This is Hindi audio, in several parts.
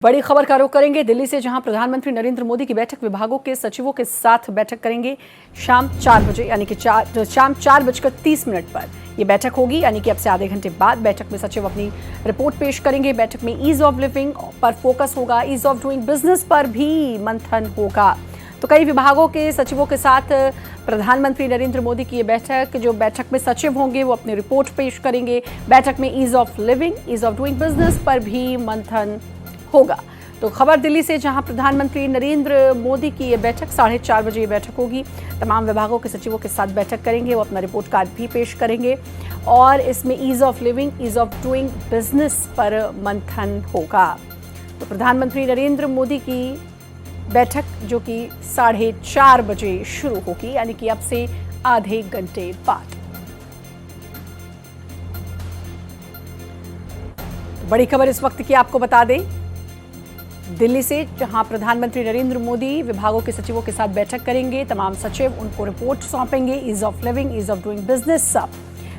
बड़ी खबर का रुख करेंगे दिल्ली से, जहां प्रधानमंत्री नरेंद्र मोदी की बैठक विभागों के सचिवों के साथ बैठक करेंगे शाम 4 बजे, यानी कि शाम 4:30 पर यह बैठक होगी। यानी कि अब से आधे घंटे बाद बैठक में सचिव अपनी रिपोर्ट पेश करेंगे। बैठक में ईज ऑफ लिविंग पर फोकस होगा, ईज ऑफ डूइंग बिजनेस पर भी मंथन होगा। तो कई विभागों के सचिवों के साथ प्रधानमंत्री नरेंद्र मोदी की ये बैठक में सचिव होंगे, वो अपनी रिपोर्ट पेश करेंगे। बैठक में ease of living, ease of doing business पर भी मंथन होगा। तो खबर दिल्ली से, जहां प्रधानमंत्री नरेंद्र मोदी की ये बैठक 4:30 बजे बैठक होगी। तमाम विभागों के सचिवों के साथ बैठक करेंगे, वो अपना रिपोर्ट कार्ड भी पेश करेंगे और इसमें ease of living, ease of doing business पर मंथन होगा। तो प्रधानमंत्री नरेंद्र मोदी की बैठक जो कि 4:30 बजे शुरू होगी, यानी कि अब से आधे घंटे बाद। बड़ी खबर इस वक्त की आपको बता दें दिल्ली से, जहां प्रधानमंत्री नरेंद्र मोदी विभागों के सचिवों के साथ बैठक करेंगे। तमाम सचिव उनको रिपोर्ट सौंपेंगे। Ease of living, ease of doing business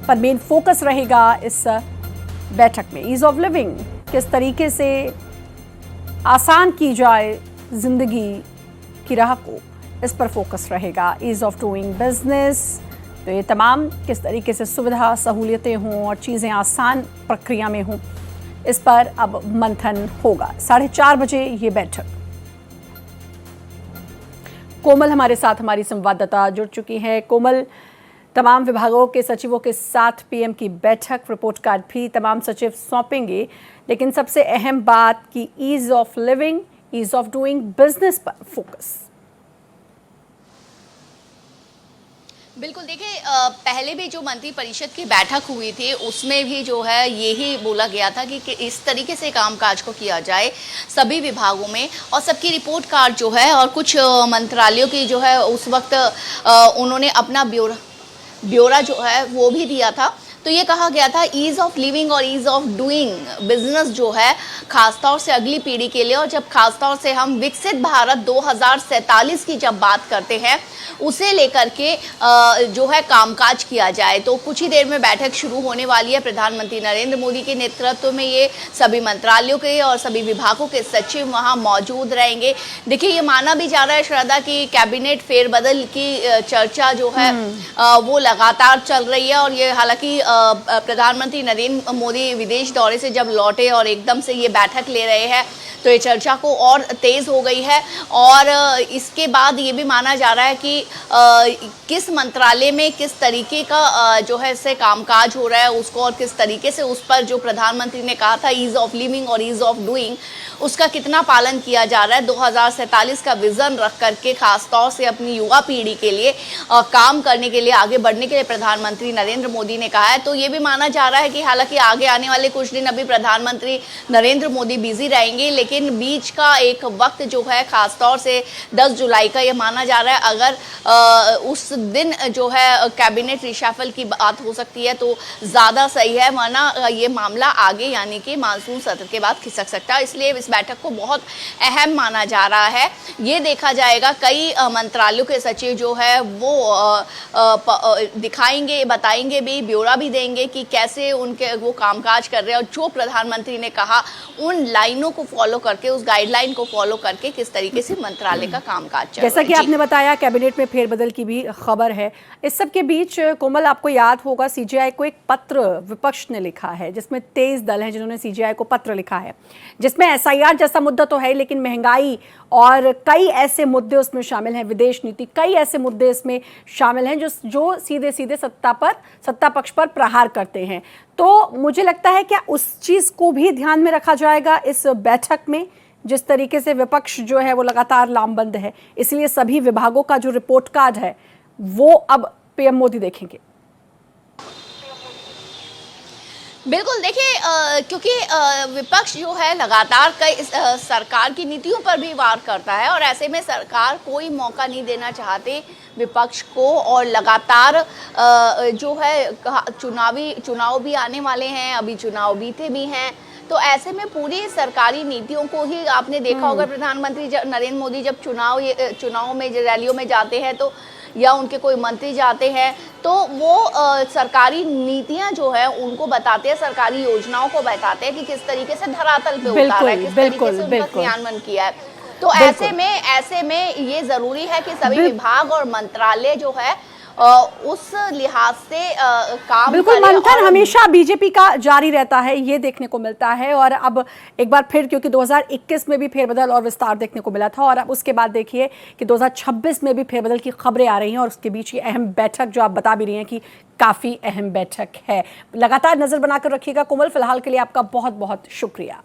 पर मेन फोकस रहेगा इस बैठक में। ईज ऑफ लिविंग, किस तरीके से आसान की जाए जिंदगी की राह को, इस पर फोकस रहेगा। ईज ऑफ डूइंग बिजनेस, तो ये तमाम किस तरीके से सुविधा सहूलियतें हों और चीज़ें आसान प्रक्रिया में हों, इस पर अब मंथन होगा। 4:30 बजे ये बैठक। कोमल हमारे साथ, हमारी संवाददाता जुड़ चुकी है। कोमल, तमाम विभागों के सचिवों के साथ पीएम की बैठक, रिपोर्ट कार्ड भी तमाम सचिव सौंपेंगे, लेकिन सबसे अहम बात कि ease of living, ease of doing business पर फोकस। बिल्कुल, देखिए पहले भी जो मंत्री परिषद की बैठक हुई थी उसमें भी जो है यही बोला गया था कि इस तरीके से कामकाज को किया जाए सभी विभागों में, और सबकी रिपोर्ट कार्ड जो है और कुछ मंत्रालयों की जो है उस वक्त उन्होंने अपना ब्यौरा जो है वो भी दिया था। तो ये कहा गया था ईज ऑफ लिविंग और ईज ऑफ डूइंग बिजनेस जो है खासतौर से अगली पीढ़ी के लिए, और जब खासतौर से हम विकसित भारत 2047 की जब बात करते हैं उसे लेकर के जो है कामकाज किया जाए। तो कुछ ही देर में बैठक शुरू होने वाली है। प्रधानमंत्री नरेंद्र मोदी के नेतृत्व में ये सभी मंत्रालयों के और सभी विभागों के सचिव वहाँ मौजूद रहेंगे। देखिए, ये माना भी जा रहा है श्रद्धा की कैबिनेट फेरबदल की चर्चा जो है वो लगातार चल रही है, और ये हालांकि प्रधानमंत्री नरेंद्र मोदी विदेश दौरे से जब लौटे और एकदम से ये बैठक ले रहे हैं, तो ये चर्चा को और तेज हो गई है। और इसके बाद ये भी माना जा रहा है कि किस मंत्रालय में किस तरीके का जो है इससे कामकाज हो रहा है उसको, और किस तरीके से उस पर जो प्रधानमंत्री ने कहा था ईज ऑफ लिविंग और ईज ऑफ डूइंग, उसका कितना पालन किया जा रहा है। 2047 का विजन रख करके खासतौर से अपनी युवा पीढ़ी के लिए काम करने के लिए, आगे बढ़ने के लिए प्रधानमंत्री नरेंद्र मोदी ने कहा है। तो ये भी माना जा रहा है कि हालांकि आगे आने वाले कुछ दिन अभी प्रधानमंत्री नरेंद्र मोदी बिजी रहेंगे, लेकिन बीच का एक वक्त जो है खासतौर से 10 जुलाई का ये माना जा रहा है, अगर उस दिन जो है कैबिनेट रिशफल की बात हो सकती है तो ज़्यादा सही है, वरना ये मामला आगे यानी कि मानसून सत्र के बाद खिसक सकता है। इसलिए इस बैठक को बहुत अहम माना जा रहा है। ये देखा जाएगा कई मंत्रालयों के सचिव जो है वो दिखाएंगे, बताएंगे भी, ब्यौरा भी देंगे कि कैसे उनके वो कामकाज कर रहे हैं, और जो प्रधानमंत्री ने कहा उन लाइनों को फॉलो करके, उस गाइडलाइन को फॉलो करके किस तरीके से मंत्रालय का कामकाज चल रहा है। जैसा कि आपने बताया, कैबिनेट में फेरबदल की भी खबर है। इस सब के बीच कोमल, आपको याद होगा सीजेआई को एक पत्र विपक्ष ने लिखा है, जिसमें 23 दल हैं जिन्होंने सीजेआई को पत्र लिखा है, जिसमें एसआईआर जैसा मुद्दा तो है, लेकिन महंगाई और कई ऐसे मुद्दे उसमें शामिल हैं, विदेश नीति, कई ऐसे मुद्दे इसमें शामिल हैं जो सीधे सीधे सत्ता पक्ष पर प्रहार करते हैं। तो मुझे लगता है क्या उस चीज़ को भी ध्यान में रखा जाएगा इस बैठक में, जिस तरीके से विपक्ष जो है वो लगातार लामबंद है, इसलिए सभी विभागों का जो रिपोर्ट कार्ड है वो अब पीएम मोदी देखेंगे। बिल्कुल, देखिए क्योंकि विपक्ष जो है लगातार कई सरकार की नीतियों पर भी वार करता है, और ऐसे में सरकार कोई मौका नहीं देना चाहते विपक्ष को, और लगातार जो है चुनाव भी आने वाले हैं, अभी चुनाव बीते भी हैं, तो ऐसे में पूरी सरकारी नीतियों को ही आपने देखा होगा, प्रधानमंत्री नरेंद्र मोदी जब चुनाव में रैलियों में जाते हैं तो या उनके कोई मंत्री जाते हैं तो वो सरकारी नीतियां जो है उनको बताते हैं, सरकारी योजनाओं को बताते हैं कि किस तरीके से धरातल पे उतारा है, किस तरीके से उनका क्रियान्वयन किया है। तो ऐसे में ये जरूरी है कि सभी विभाग और मंत्रालय जो है उस लिहाज से काम बिल्कुल करें। मंथन और हमेशा बीजेपी का जारी रहता है, ये देखने को मिलता है। और अब एक बार फिर, क्योंकि 2021 में भी फेरबदल और विस्तार देखने को मिला था, और अब उसके बाद देखिए कि 2026 में भी फेरबदल की खबरें आ रही हैं, और उसके बीच ये अहम बैठक जो आप बता भी रही हैं कि काफी अहम बैठक है। लगातार नजर बनाकर रखिएगा कोमल। फिलहाल के लिए आपका बहुत बहुत शुक्रिया।